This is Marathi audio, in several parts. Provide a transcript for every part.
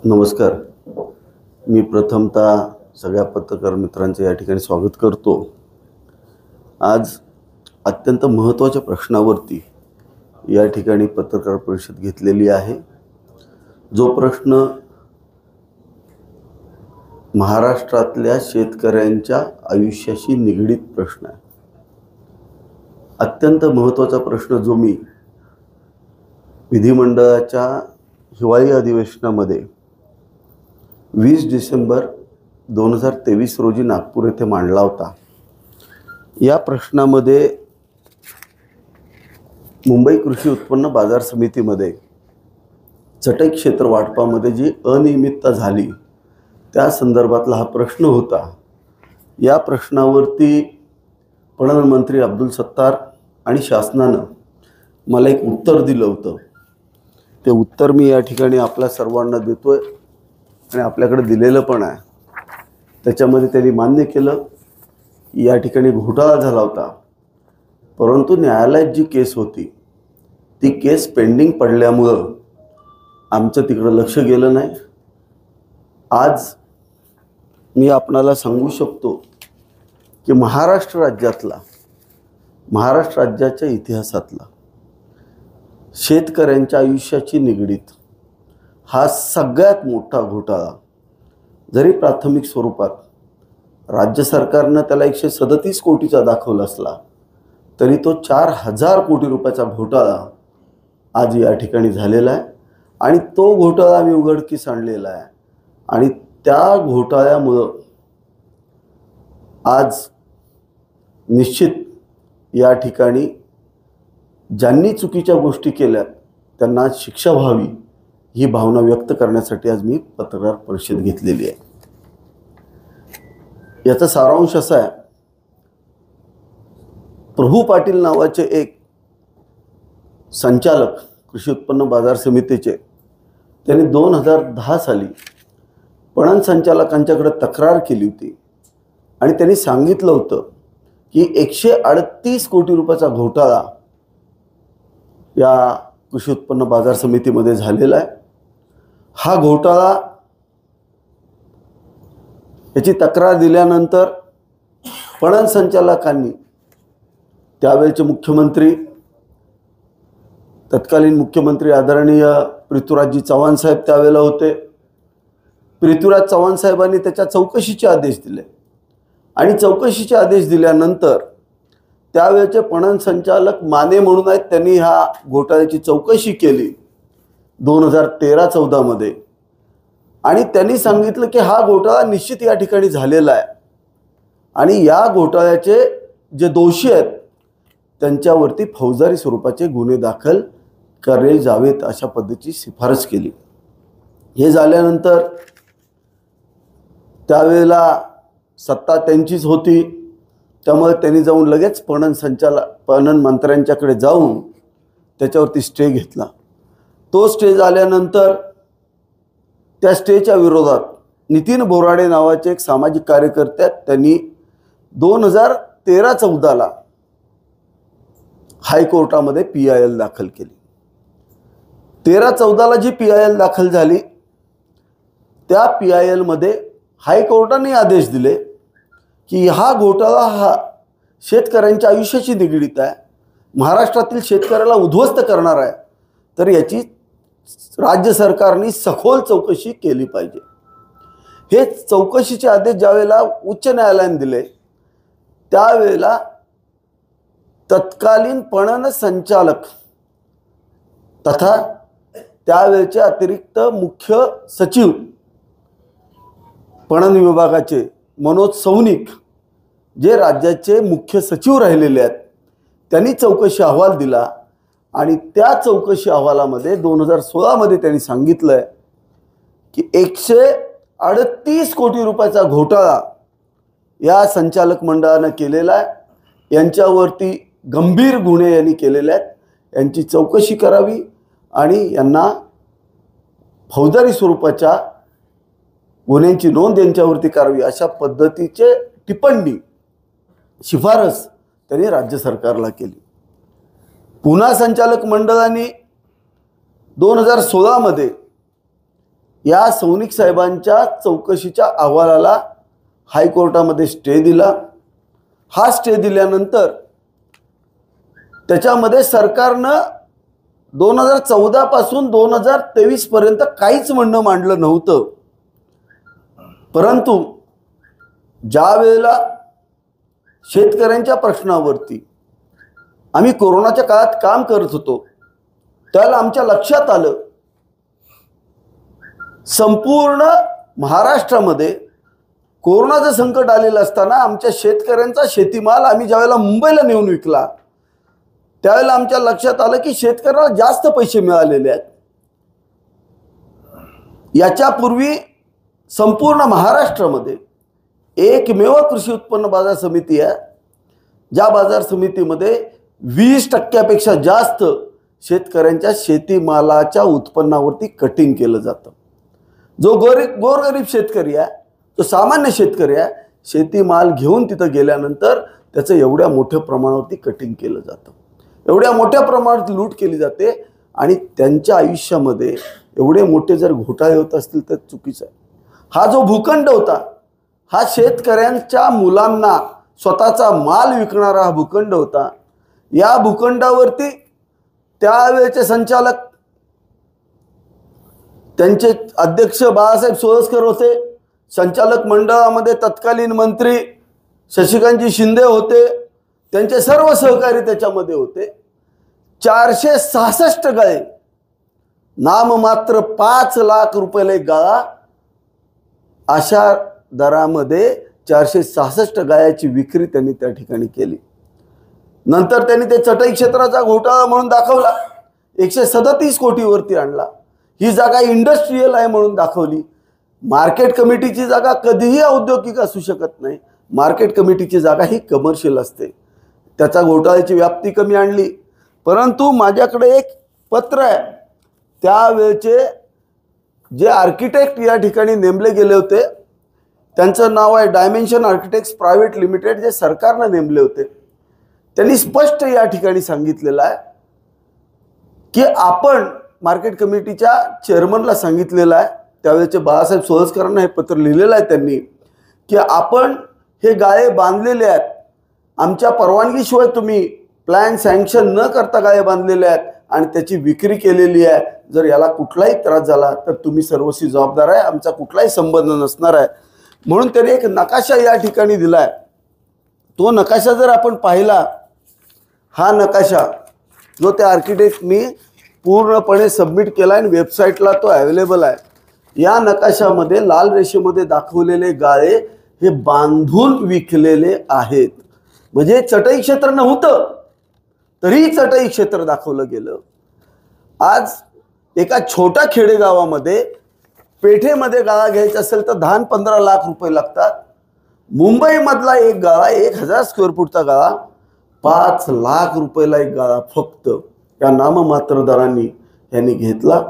नमस्कार. मी प्रथमतः सगळ्या पत्रकार मित्रांचे या ठिकाणी स्वागत करतो. आज अत्यंत महत्त्वाच्या प्रश्नावरती या ठिकाणी पत्रकार परिषद घेतलेली आहे. जो प्रश्न महाराष्ट्रातल्या शेतकऱ्यांच्या आयुष्याशी निगडीत प्रश्न आहे. अत्यंत महत्त्वाचा प्रश्न जो मी विधिमंडळाच्या हिवाळी अधिवेशनामध्ये 20 डिसेंबर 2023 रोजी नागपूर येथे मांडला होता. या प्रश्नामध्ये मुंबई कृषी उत्पन्न बाजार समितीमध्ये चटई क्षेत्र वाटपामध्ये जी अनियमितता झाली त्या संदर्भातला हा प्रश्न होता. या प्रश्नावरती पणन मंत्री अब्दुल सत्तार आणि शासनानं मला एक उत्तर दिलं होतं. ते उत्तर मी या ठिकाणी आपल्या सर्वांना देतोय आणि आपल्याकडे दिलेलं पण आहे. त्याच्यामध्ये त्यांनी मान्य केलं की या ठिकाणी घोटाळा झाला होता, परंतु न्यायालयात जी केस होती ती केस पेंडिंग पडल्यामुळं आमचं तिकडं लक्ष गेलं नाही. आज मी आपणाला सांगू शकतो की महाराष्ट्र राज्याच्या इतिहासातला शेतकऱ्यांच्या आयुष्याची निगडीत हा सगळ्यात मोठा घोटाळा, जरी प्राथमिक स्वरूपात राज्य सरकारनं त्याला 137 कोटीचा दाखवला असला तरी तो 4000 कोटी रुपयाचा घोटाळा आज या ठिकाणी झालेला आहे. आणि तो घोटाळा आम्ही उघडकीस आणलेला आहे. आणि त्या घोटाळ्यामुळं आज निश्चित या ठिकाणी ज्यांनी चुकीच्या गोष्टी केल्या त्यांना शिक्षा व्हावी ही भावना व्यक्त करण्यासाठी आज मी पत्रकार परिषद घेतलेली आहे. याचा सारांश असा आहे, प्रभू पाटील नावाचे एक संचालक कृषी उत्पन्न बाजार समितीचे, त्यांनी 2010 साली पणन संचालकांच्याकडे तक्रार केली होती आणि त्यांनी सांगितलं होतं की 138 कोटी रुपयाचा घोटाळा या कृषी उत्पन्न बाजार समितीमध्ये झालेला आहे. हा घोटाळा, याची तक्रार दिल्यानंतर पणन संचालकांनी त्यावेळचे मुख्यमंत्री, तत्कालीन मुख्यमंत्री आदरणीय पृथ्वीराजजी चव्हाण साहेब त्यावेळेला होते. पृथ्वीराज चव्हाण साहेबांनी त्याच्या चौकशीचे आदेश दिले आणि चौकशीचे आदेश दिल्यानंतर त्यावेळेचे पणन संचालक माने म्हणून आहेत, त्यांनी ह्या घोटाळ्याची चौकशी केली 2013-14 मध्ये. आणि त्यांनी सांगितलं की हा घोटाळा निश्चित या ठिकाणी झालेला आहे आणि या घोटाळ्याचे जे दोषी आहेत त्यांच्यावरती फौजदारी स्वरूपाचे गुन्हे दाखल केले जावेत अशा पद्धतीची शिफारस केली. हे झाल्यानंतर त्यावेळेला सत्ता त्यांचीच होती, त्यामुळे त्यांनी जाऊन लगेच पणन मंत्र्यांच्याकडे जाऊन त्याच्यावरती स्टे घेतला. तो स्टे झाल्यानंतर त्या स्टेच्या विरोधात नितीन बोराडे नावाचे एक सामाजिक कार्यकर्ते आहेत, त्यांनी 2013-14 हायकोर्टामध्ये PIL दाखल केली. 13-14 जी PIL दाखल झाली त्या PIL मध्ये हायकोर्टाने आदेश दिले की हा घोटाळा हा शेतकऱ्यांच्या आयुष्याशी निगडीत आहे, महाराष्ट्रातील शेतकऱ्याला उद्ध्वस्त करणार आहे, तर याची राज्य सरकारने सखोल चौकशी केली पाहिजे. हे चौकशीचे आदेश ज्यावेळेला उच्च न्यायालयाने दिले त्यावेळेला तत्कालीन पणन संचालक तथा त्यावेळेचे अतिरिक्त मुख्य सचिव पणन विभागाचे मनोज सौनिक, जे राज्याचे मुख्य सचिव राहिलेले आहेत, त्यांनी चौकशी अहवाल दिला आणि त्या चौकशी अहवालामध्ये 2016 मध्ये त्यांनी सांगितलंय की 138 कोटी रुपयाचा घोटाळा या संचालक मंडळानं केलेला आहे, यांच्यावरती गंभीर गुन्हे यांनी केलेले आहेत, यांची चौकशी करावी आणि यांना फौजदारी स्वरूपाच्या गुन्ह्यांची नोंद यांच्यावरती करावी अशा पद्धतीचे टिप्पणी शिफारस त्यांनी राज्य सरकारला केली. पुन्हा संचालक मंडळाने 2016 मध्ये या सौनिक साहेबांच्या चौकशीच्या अहवालाला हायकोर्टामध्ये स्टे दिला। हा स्टे दिल्यानंतर त्याच्यामध्ये सरकारनं 2014 पासून 2023 पर्यंत काहीच म्हणणं मांडलं नव्हतं। परंतु ज्या वेळेला शेतकऱ्यांच्या प्रश्नावरती आम्ही कोरोनाच्या काळात काम करत होतो त्याला आमच्या लक्षात आलं संपूर्ण महाराष्ट्रामध्ये कोरोनाचं संकट आलेलं असताना आमच्या शेतकऱ्यांचा शेतीमाल आम्ही ज्यावेळेला मुंबईला नेऊन विकला त्यावेळेला आमच्या लक्षात आलं की शेतकऱ्याला जास्त पैसे मिळालेले आहेत। याच्यापूर्वी संपूर्ण महाराष्ट्रामध्ये एकमेव कृषी उत्पन्न बाजार समिती आहे ज्या बाजार समितीमध्ये 20% जास्त शेतकऱ्यांच्या शेतीमालाच्या उत्पन्नावरती कटिंग केलं जातं। जो गोरगरीब शेतकरी आहे तो सामान्य शेतकरी आहे शेतीमाल घेऊन तिथं गेल्यानंतर त्याचं एवढ्या मोठ्या प्रमाणावरती कटिंग केलं जातं, एवढ्या मोठ्या प्रमाणात लूट केली जाते आणि त्यांच्या आयुष्यामध्ये एवढे मोठे जर घोटाळे होत असतील तर चुकीचं आहे। हा जो भूखंड होता हा शेतकऱ्यांच्या मुलांना स्वतःचा माल विकणारा हा भूखंड होता। या भूखंडावरती त्यावेळेचे संचालक त्यांचे अध्यक्ष बाळासाहेब सोळसकर होते, संचालक मंडळामध्ये तत्कालीन मंत्री शशिकांतजी शिंदे होते, त्यांचे सर्व सहकारी त्याच्यामध्ये होते। 466 गाळे नाममात्र 5 लाख रुपयाला एक गाळा अशा दरामध्ये 466 गायाची विक्री त्यांनी त्या ठिकाणी केली। नंतर त्यांनी ते चटई क्षेत्राचा घोटाळा म्हणून दाखवला, 137 कोटीवरती आणला। ही जागा इंडस्ट्रीयल आहे म्हणून दाखवली। मार्केट कमिटीची जागा कधीही औद्योगिक असू शकत नाही, मार्केट कमिटीची जागा ही कमर्शियल असते। त्याचा घोटाळ्याची व्याप्ती कमी आणली। परंतु माझ्याकडे एक पत्र आहे त्यावेळेचे जे आर्किटेक्ट या ठिकाणी नेमले गेले होते त्यांचं नाव आहे डायमेन्शन आर्किटेक्ट्स प्रायव्हेट लिमिटेड, जे सरकारनं नेमले होते। त्यांनी स्पष्ट या ठिकाणी सांगितलेलं आहे की आपण मार्केट कमिटीच्या चेअरमनला सांगितलेलं आहे, त्यावेळेचे बाळासाहेब सोळसकरांना हे पत्र लिहिलेलं आहे त्यांनी, की आपण हे गाळे बांधलेले आहेत, आमच्या परवानगीशिवाय तुम्ही प्लॅन सँक्शन न करता गाळे बांधलेले आहेत आणि त्याची विक्री केलेली आहे। जर याला कुठलाही त्रास झाला तर तुम्ही सर्वस्वी जबाबदार आहे, आमचा कुठलाही संबंध नसणार आहे। म्हणून त्याने एक नकाशा या ठिकाणी दिलाय। तो नकाशा जर आपण पाहिला, हा नकाशा जो त्या आर्किटेक्टनी पूर्णपणे सबमिट केला आणि वेबसाईटला तो अवेलेबल आहे। या नकाशामध्ये लाल रेषेमध्ये दाखवलेले गाळे हे बांधून विकलेले आहेत। म्हणजे चटई क्षेत्र नव्हतं तरी चटई क्षेत्र दाखवलं गेलं। आज एका छोट्या खेडेगावामध्ये पेठेमध्ये गाळा घ्यायचा असेल तर 10-15 लाख रुपये लागतात। मुंबईमधला एक गाळा 1000 स्क्वेअर फूटचा गाळा 5 लाख रुपयाला एक गाळा फक्त या नाममात्र दरांनी यांनी घेतला।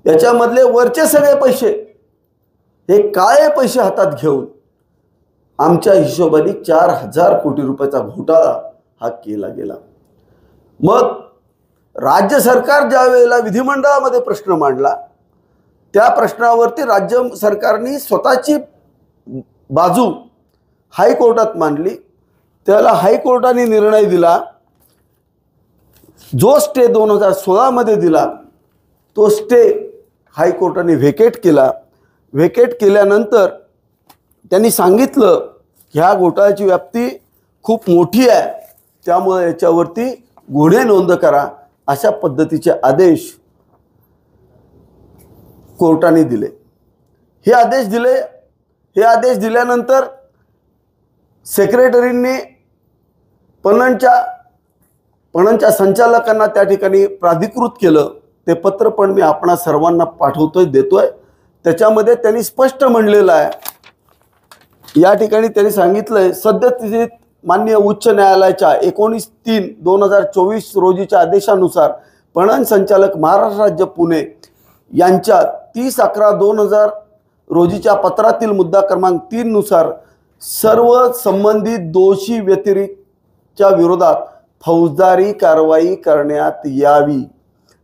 याच्यामधले वरचे सगळे पैसे हे काळे पैसे हातात घेऊन आमच्या हिशोबाने 4000 कोटी रुपयाचा घोटाळा हा केला गेला। मग राज्य सरकार ज्या वेळेला विधिमंडळामध्ये प्रश्न मांडला त्या प्रश्नावरती राज्य सरकारने स्वतःची बाजू हायकोर्टात मांडली। त्याला हायकोर्टाने निर्णय दिला, जो स्टे 2016 मध्ये दिला तो स्टे हायकोर्टाने व्हेकेट केला। व्हेकेट केल्यानंतर त्यांनी सांगितलं की ह्या घोटाळ्याची व्याप्ती खूप मोठी आहे, त्यामुळे याच्यावरती गुन्हे नोंद करा, अशा पद्धतीचे आदेश कोर्टाने दिले। हे आदेश दिल्यानंतर सेक्रेटरींनी पणनच्या संचालकांना त्या ठिकाणी प्राधिकृत केलं। ते पत्र पण मी आपणा सर्वांना पाठवतोय, देतोय। त्याच्यामध्ये त्यांनी स्पष्ट म्हणलेलं आहे, या ठिकाणी त्यांनी सांगितलंय सद्यस्थितीत माननीय उच्च न्यायालयाच्या 19/3/2024 रोजीच्या आदेशानुसार पणन संचालक महाराष्ट्र राज्य पुणे यांच्या 30/11/2000 रोजीच्या पत्रातील मुद्दा क्रमांक 3 नुसार सर्व संबंधित दोषी व्यतिरिक्तच्या विरोधात फौजदारी कारवाई करण्यात यावी।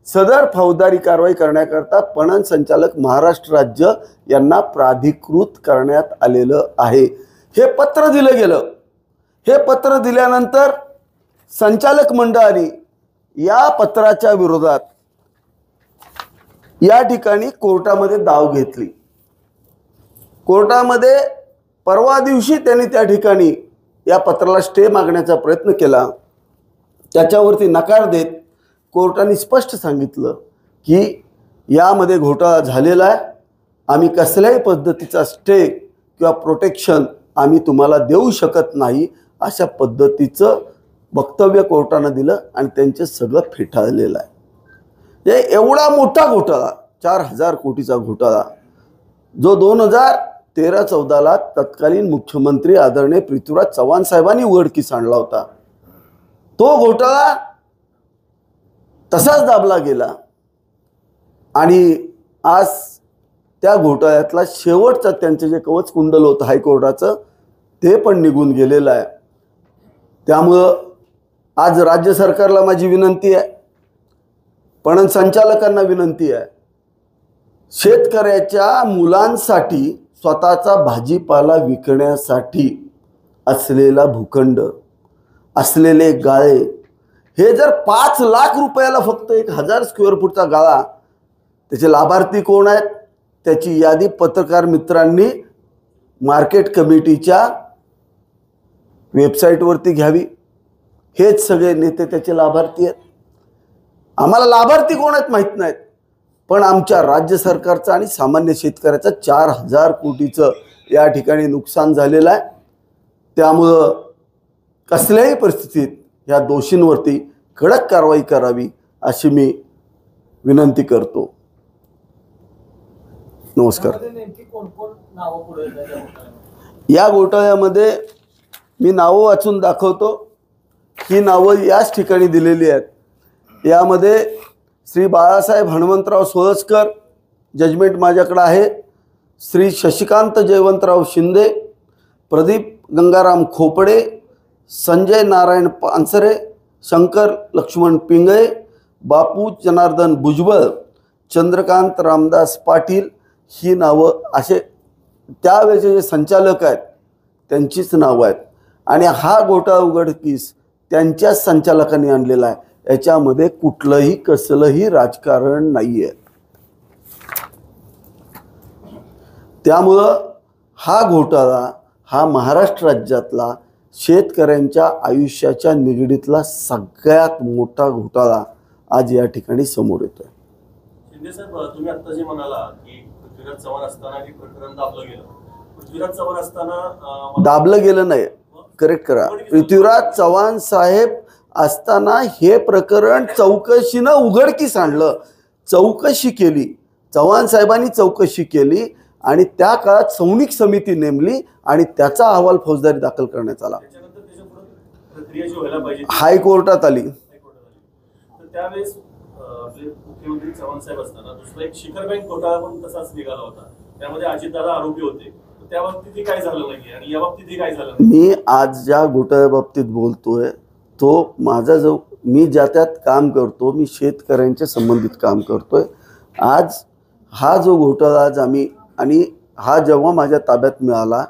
सदर फौजदारी कारवाई करण्याकरता पणन संचालक महाराष्ट्र राज्य यांना प्राधिकृत करण्यात आलेलं आहे। हे पत्र दिलं गेलं। हे पत्र दिल्यानंतर संचालक मंडळाने या पत्राच्या विरोधात या ठिकाणी कोर्टामध्ये दाव घेतली। कोर्टामध्ये परवा दिवशी त्यांनी त्या ठिकाणी या पत्राला स्टे मागण्याचा प्रयत्न केला। त्याच्यावरती नकार देत कोर्टाने स्पष्ट सांगितलं की यामध्ये घोटाळा झालेला आहे, आम्ही कसल्याही पद्धतीचा स्टे किंवा प्रोटेक्शन आम्ही तुम्हाला देऊ शकत नाही, अशा पद्धतीचं वक्तव्य कोर्टानं दिलं आणि त्यांचे सगळं फेटाळलेलं आहे। हे एवढा मोठा घोटाळा 4000 कोटीचा घोटाळा जो 2013-14 तत्कालीन मुख्यमंत्री आदरणीय पृथ्वीराज चव्हाण साहेबांनी उघडकीस आणला होता, तो घोटाळा तसाच दाबला गेला आणि आज त्या घोटाळ्यातला शेवटचा त्यांचे जे कवच कुंडल होतं हायकोर्टाचं ते पण निघून गेलेलं आहे। त्यामुळं आज राज्य सरकारला माझी विनंती आहे, पणन संचालकांना विनंती आहे, शेतकऱ्याच्या मुलांसाठी स्वतःचा भाजीपाला विकण्यासाठी असलेला भूखंड, असलेले गाळे, हे जर 5 लाख रुपयाला फक्त 1000 स्क्वेअर फूटचा गाळा, त्याचे लाभार्थी कोण आहेत त्याची यादी पत्रकार मित्रांनी मार्केट कमिटीच्या वेबसाईटवरती घ्यावी। हेच सगळे नेते त्याचे लाभार्थी आहेत। आम्हाला लाभार्थी कोण आहेत माहीत नाहीत, पण आमच्या राज्य सरकारचं आणि सामान्य शेतकऱ्याचं 4000 कोटीचं या ठिकाणी नुकसान झालेलं आहे। त्यामुळं कसल्याही परिस्थितीत या दोषींवरती कडक कारवाई करावी अशी मी विनंती करतो। नमस्कार। या घोटाळ्यामध्ये मी नावं वाचून दाखवतो। ही नावं याच ठिकाणी दिलेली आहेत। यामध्ये श्री बाळासाहेब हनुमंतराव सोळसकर, जजमेंट माझ्याकडे आहे, श्री शशिकांत जयवंतराव शिंदे, प्रदीप गंगाराम खोपडे, संजय नारायण पानसरे, शंकर लक्ष्मण पिंगळे, बापू जनार्दन भुजबळ, चंद्रकांत रामदास पाटील, ही नावं असे त्यावेळेचे जे संचालक आहेत त्यांचीच नावं आहेत आणि हा घोटाळा उघडकीस त्यांच्याच संचालकांनी आणलेला आहे। याच्यामध्ये कुठलंही कसलंही राजकारण नाही आहे। त्यामुळं हा घोटाळा हा महाराष्ट्र राज्यातला शेतकऱ्यांच्या आयुष्याच्या निगडीतला सगळ्यात मोठा घोटाळा आज या ठिकाणी समोर येतोय। शिंदे साहेब, तुम्ही आता जे म्हणाला की पृथ्वीराज चव्हाण असताना हे प्रकरण दाबलं गेलं, पृथ्वीराज चव्हाण असताना दाबलं गेलं नाही, करेक्ट करा, पृथ्वीराज चव्हाण साहेब असताना हे प्रकरण चौकशीनं उघडकीस आणलं, चौकशी केली, चव्हाण साहेबांनी चौकशी केली आणि त्या काळात संनिक समिती नेमली आणि त्याचा अहवाल फौजदारी दाखल करण्यात आला, हायकोर्टात आली। तर त्यावेळेस मुख्यमंत्री चव्हाण साहेब असताना दुसरा एक शिखर बँक घोटाळा पण तसाच निघाला होता, त्यामध्ये अजितदादा आरोपी होते, त्या बाबतीत काय झालं नाही आणि या बाबतीत काय झालं नाही? मी आज ज्या घोटाळ्या बाबतीत बोलतोय तो माझा जो मी ज्या त्यात काम करतो, मी शेतकऱ्यांच्या संबंधित काम करतोय। आज हा जो घोटाळा आज आम्ही आणि हा जेव्हा माझ्या ताब्यात मिळाला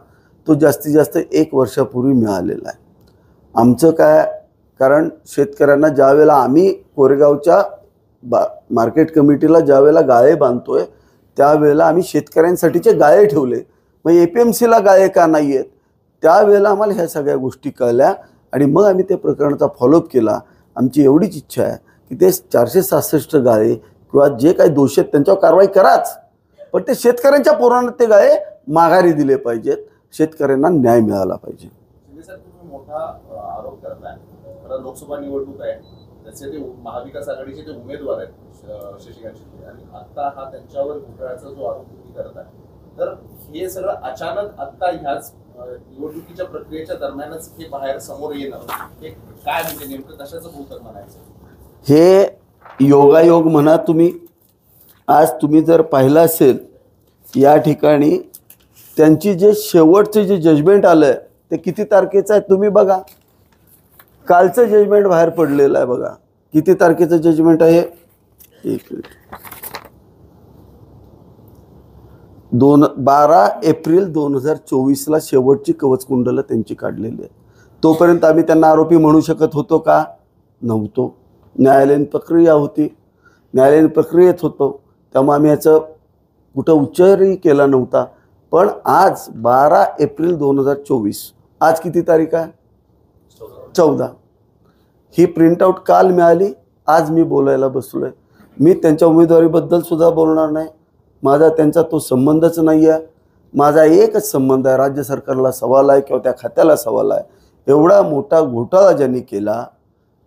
तो जास्तीत जास्त 1 वर्षापूर्वी मिळालेला आहे। आमचं काय, कारण शेतकऱ्यांना ज्यावेळेला आम्ही कोरेगावच्या मार्केट कमिटीला ज्यावेळेला गाळे बांधतोय त्यावेळेला आम्ही शेतकऱ्यांसाठीचे गाळे ठेवले, मग APMCला गाळे का नाही आहेत, त्यावेळेला आम्हाला ह्या सगळ्या गोष्टी कळल्या आणि मग आम्ही त्या प्रकरणाचा फॉलोअप केला। आमची एवढीच इच्छा आहे की ते 466 गाळे किंवा जे काही दोषी आहेत त्यांच्यावर कारवाई कराच, पण ते शेतकऱ्यांच्या पोरांना ते गाळे माघारी दिले पाहिजेत, शेतकऱ्यांना न्याय मिळाला पाहिजे। तुम्ही मोठा आरोप करताय, लोकसभा निवडणूक आहे, त्याचे ते महाविकास आघाडीचे ते उमेदवार आहेत शशिकांत शिंदे, आणि आता हा त्यांच्यावर घोटाळ्याचा जो आरोप तुम्ही करताय, तर हे सगळं अचानक आता ह्याच निवडणुकीच्या प्रक्रियेच्या दरम्यानच हे बाहेर समोर येणं, हे काय म्हणजे नेमकं कशाचं भूतक म्हणायचं? हे योगायोग म्हणा तुम्ही। आज तुम्ही जर पाहिलं असेल या ठिकाणी त्यांची जे शेवटचे जे जजमेंट आलं ते किती तारखेचं आहे तुम्ही बघा, कालचं जजमेंट बाहेर पडलेलं आहे बघा, किती तारखेचं जजमेंट आहे, एक मिनिट. 12 एप्रिल 2024ला शेवटची कवचकुंडलं त्यांची काढलेली आहेत. तोपर्यंत आम्ही त्यांना आरोपी म्हणू शकत होतो का? नव्हतो. न्यायालयीन प्रक्रिया होती, न्यायालयीन प्रक्रियेत होतो, त्यामुळे आम्ही याचं कुठं उच्चारही केला नव्हता. पण आज 12 एप्रिल 2024, आज किती तारीख आहे? 14. ही प्रिंटआउट काल मिळाली, आज मी बोलायला बसलोय. मी त्यांच्या उमेदवारीबद्दल सुद्धा बोलणार नाही. माझा त्यांचा तो संबंधच नाही आहे. माझा एकच संबंध आहे, राज्य सरकारला सवाल आहे किंवा त्या खात्याला सवाल आहे. एवढा मोठा घोटाळा ज्यांनी केला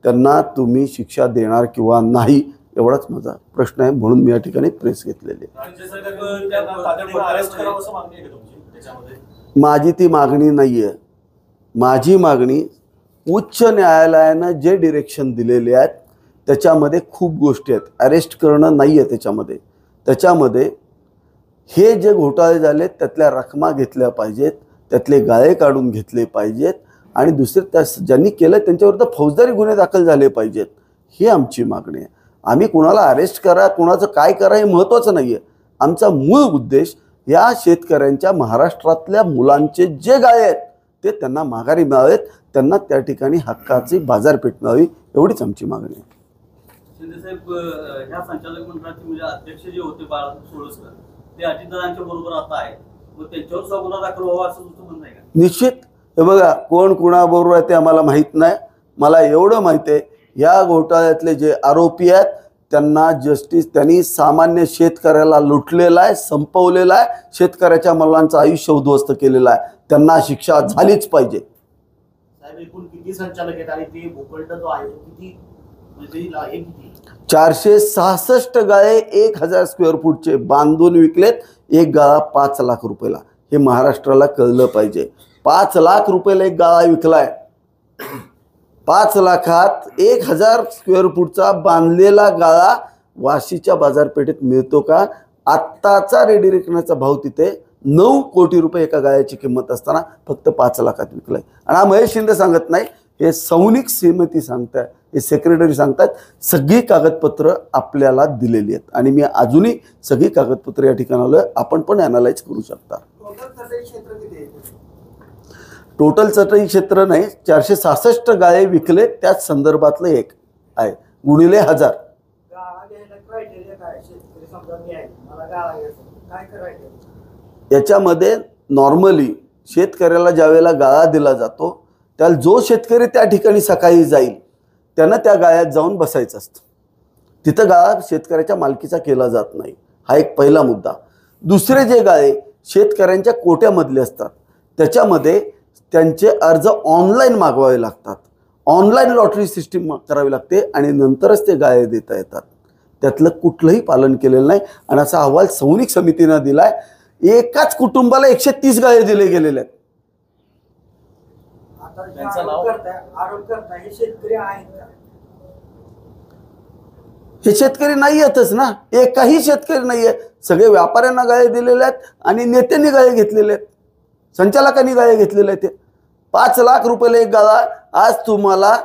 त्यांना तुम्ही शिक्षा देणार किंवा नाही, एवढाच माझा प्रश्न आहे. म्हणून मी या ठिकाणी प्रेस घेतलेली आहे. राज्य सरकारनं त्यांना तातडीनं अरेस्ट करावं असं मागणी आहे का तुमची त्याच्यामध्ये? माझी ती मागणी नाही आहे. माझी मागणी उच्च न्यायालयानं जे डिरेक्शन दिलेले आहेत त्याच्यामध्ये खूप गोष्टी आहेत. अरेस्ट करणं नाही आहे त्याच्यामध्ये. त्याच्यामध्ये हे जे घोटाळे झालेत त्यातल्या रकमा घेतल्या पाहिजेत, त्यातले गाळे काढून घेतले पाहिजेत आणि दुसरे त्या ज्यांनी केलं त्यांच्याविरुद्ध फौजदारी गुन्हे दाखल झाले पाहिजेत. ही आमची मागणी आहे. आम्ही कुणाला अरेस्ट करा, कुणाचं काय करा हे महत्त्वाचं नाही आहे. आमचा मूळ उद्देश या शेतकऱ्यांच्या, महाराष्ट्रातल्या मुलांचे जे गाळे आहेत ते त्यांना माघारी मिळावेत, त्यांना त्या ठिकाणी हक्काची बाजारपेठ मिळावी, एवढीच आमची मागणी आहे. शिंदेसाहेब, ह्या संचालक मंडळाचे म्हणजे अध्यक्ष जे होते बाळासाहेब सोळसकर, ते अजितदादांच्या बरोबर आता आहेत, मग त्यांच्यावर सुद्धा गुन्हा दाखल व्हावा असं तुमचं म्हणणं आहे का? निश्चित. हे बघा, कोण कुणाबरोबर आहे ते आम्हाला माहीत नाही. मला एवढं माहिती आहे, या घोटाळ्यातले जे आरोपी आहेत त्यांना जस्टिस, त्यांनी सामान्य शेतकऱ्याला लुटलेला आहे, संपवलेला आहे, शेतकऱ्याच्या मुलांचं आयुष्य उद्ध्वस्त केलेलं आहे. त्यांना शिक्षा झालीच पाहिजे. साहेब, एकूण किती संचालक आहेत आणि ते भूखंड जो आहे तो किती, म्हणजे हे किती? 466 गाळे 1000 स्क्वेअर फूटचे बांधून विकलेत. एक गाळा 5 लाख रुपयाला. हे महाराष्ट्राला कळलं पाहिजे. 5 लाख रुपयाला एक गाळा विकलाय. 5 लाखात 1000 स्क्वेअर फूटचा बांधलेला गाळा वाशीच्या बाजारपेठेत मिळतो का? आत्ताचा रेडी विकण्याचा भाव तिथे 9 कोटी रुपये एका गाळ्याची किंमत असताना फक्त 5 लाखात विकलाय. आणि हा महेश शिंदे सांगत नाही, हे सौनिक समिती सांगताय, हे सेक्रेटरी सांगतात. सगळी कागदपत्र आपल्याला दिलेली आहेत आणि मी अजूनही सगळी कागदपत्र या ठिकाणी आलोय. आपण पण ॲनालाइज करू शकता. टोटल चटई क्षेत्र नाही, 466 गाळे विकले, त्याच संदर्भातलं एक आहे, गुणिले 1000. याच्यामध्ये नॉर्मली शेतकऱ्याला ज्यावेळेला गाळा दिला जातो त्याला जो शेतकरी त्या ठिकाणी सकाळी जाईल त्यानं त्या गाळ्यात जाऊन बसायचं असतं. तिथं गाळा शेतकऱ्याच्या मालकीचा केला जात नाही. हा एक पहिला मुद्दा. दुसरे जे गाळे शेतकऱ्यांच्या कोट्यामधले असतात त्याच्यामध्ये त्यांचे अर्ज ऑनलाईन मागवावे लागतात. ऑनलाईन लॉटरी सिस्टीम करावी लागते आणि नंतरच ते गाळे देता येतात. त्यातलं कुठलंही पालन केलेलं नाही आणि असा अहवाल सौनिक समितीनं दिलाय. एकाच कुटुंबाला 130 गाळे दिले गेलेले आहेत. हे शेतकरी नाही आहेतच ना, एकही शेतकरी नाही आहे. सगळे व्यापाऱ्यांना गाळे दिलेले आहेत आणि नेत्यांनी गाळे घेतलेले आहेत, संचालकांनी गाळे घेतलेले आहेत. 5 लाख रुपयाला एक गाळा आज तुम्हाला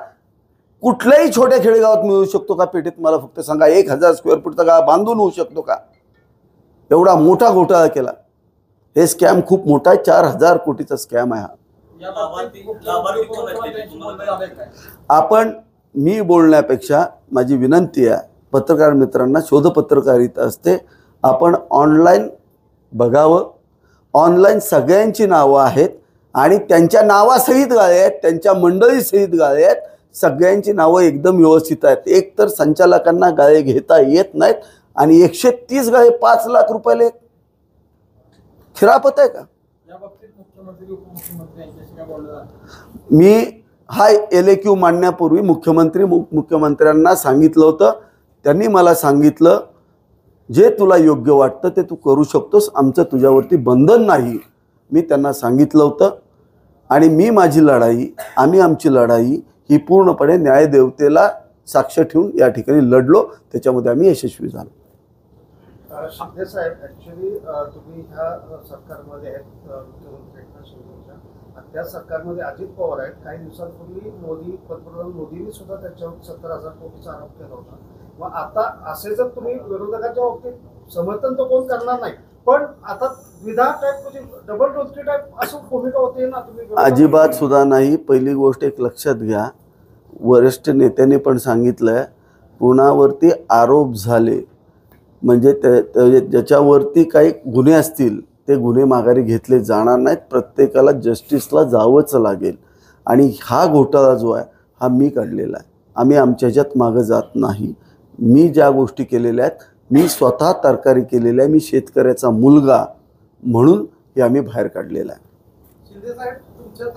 कुठल्याही छोट्या खेडेगावात मिळू शकतो का पेठेत? मला फक्त सांगा. 1000 स्क्वेअर फूटचा गाळा बांधून होऊ शकतो का? एवढा मोठा घोटाळा केला. हे स्कॅम खूप मोठा आहे. 4000 कोटीचा स्कॅम आहे हा. आपण, मी बोलण्यापेक्षा माझी विनंती आहे पत्रकार मित्रांना, शोधपत्रकारिता असते, आपण ऑनलाईन बघावं. ऑनलाईन सगळ्यांची नावं आहेत आणि त्यांच्या नावासहित गाळे आहेत, त्यांच्या मंडळीसहित गाळे आहेत. सगळ्यांची नावं एकदम व्यवस्थित आहेत. एक तर संचालकांना गाळे घेता येत नाहीत आणि 130 गाळे 5 लाख रुपयाला एक खिरापत आहे का? मी हा LAQ मांडण्यापूर्वी मुख्यमंत्र्यांना सांगितलं होतं. त्यांनी मला सांगितलं जे तुला योग्य वाटतं ते तू करू शकतोस, आमचं तुझ्यावरती बंधन नाही. मी त्यांना सांगितलं होतं आणि मी माझी लढाई, आम्ही आमची लढाई ही पूर्णपणे न्यायदेवतेला साक्ष ठेवून या ठिकाणी लढलो. त्याच्यामध्ये आम्ही यशस्वी झालो. शिंदे साहेब, ऍक्च्युली तुम्ही ह्या सरकारमध्ये आहेत, मुख्यमंत्री एकनाथ शिंदेच्या, त्या सरकारमध्ये अजित पवार आहेत. काही दिवसांपूर्वी पंतप्रधान मोदींनी सुद्धा त्याच्यावर 70,000 कोटीचा आरोप केला होता. मग आता असे जर तुम्ही विरोधकाच्या बाबतीत समर्थन तर कोण करणार नाही, पण आता द्विधा टाईप म्हणजे डबल डोलकी टाईप असं भूमिका होते ना तुम्ही अजिबात सुद्धा नाही. पहिली गोष्ट एक लक्षात घ्या, वरिष्ठ नेत्यांनी पण सांगितलंय, कुणावरती आरोप झाले म्हणजे ज्याच्यावरती काही गुन्हे असतील ते गुन्हे माघारी घेतले जाणार नाहीत. प्रत्येकाला जस्टिसला जावंच लागेल. आणि हा घोटाळा जो आहे हा मी काढलेला आहे. आम्ही आमच्या ह्याच्यात मागं जात नाही. मी ज्या गोष्टी केलेल्या आहेत, मी स्वतः तरकारी केलेल्या आहे. मी शेतकऱ्याचा मुलगा म्हणून हे आम्ही बाहेर काढलेलं आहे. शिंदे साहेब, तुमच्या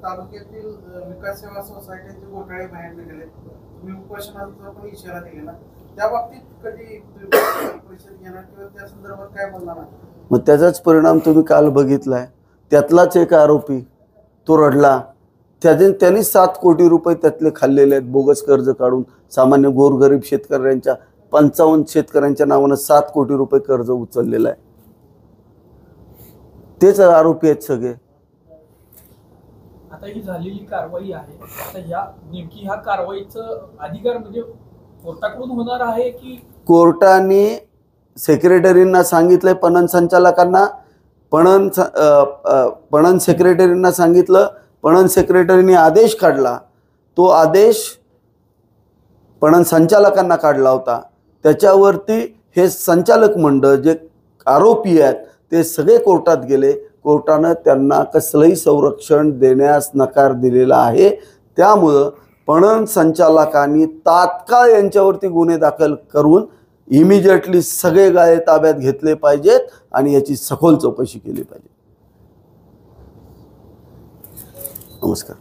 तालुक्यातील विकास सेवा सोसायटीचे घोटाळे बाहेर निघाले, तुम्ही उपोषणाचा पण इशारा दिलेला, त्या बाबतीत कधी परिषद घेणार किंवा त्या संदर्भात काय बोलणार? मग त्याचाच परिणाम तुम्ही काल बघितलाय. त्यातलाच एक आरोपी तो रडला, त्यांनी 7 कोटी रुपये त्यातले खाल्लेले आहेत बोगस कर्ज काढून. सामान्य गोरगरीब शेतकऱ्यांच्या 55 शेतकऱ्यांच्या नावानं 7 कोटी रुपये कर्ज उचललेलं आहे. तेच आरोपी आहेत सगळे. आता ही झालेली कारवाई आहे, आता नेमकी ह्या कारवाईचं अधिकार म्हणजे कोर्टाकडून होणार आहे की? कोर्टाने सेक्रेटरींना सांगितलंय, पणन संचालकांना, पणन सेक्रेटरींना सांगितलं, पणन सेक्रेटरीने आदेश काढला. तो आदेश पणन संचालकांना काढला होता. त्याच्यावरती हे संचालक मंडळ जे आरोपी आहेत ते सगळे कोर्टात गेले. कोर्टानं त्यांना कसलंही संरक्षण देण्यास नकार दिलेला आहे. त्यामुळं पणन संचालकांनी तात्काळ यांच्यावरती गुन्हे दाखल करून इमिजिएटली सगळे गाळे ताब्यात घेतले पाहिजेत आणि याची सखोल चौकशी केली पाहिजे. नमस्कार.